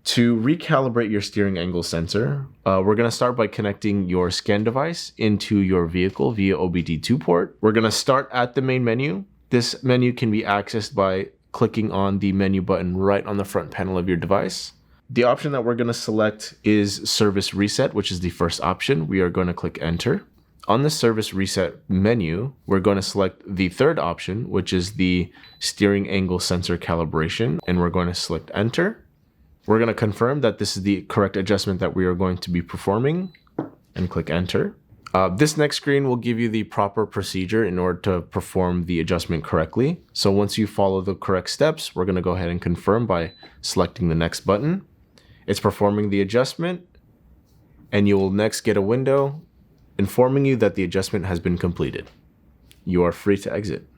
To recalibrate your steering angle sensor, we're going to start by connecting your scan device into your vehicle via OBD2 port. We're going to start at the main menu. This menu can be accessed by clicking on the menu button right on the front panel of your device. The option that we're going to select is Service Reset, which is the first option. We are going to click Enter. On the Service Reset menu, we're going to select the third option, which is the Steering Angle Sensor Calibration, and we're going to select Enter. We're going to confirm that this is the correct adjustment that we are going to be performing and click Enter. This next screen will give you the proper procedure in order to perform the adjustment correctly. So once you follow the correct steps, we're going to go ahead and confirm by selecting the next button. It's performing the adjustment, and you will next get a window informing you that the adjustment has been completed. You are free to exit.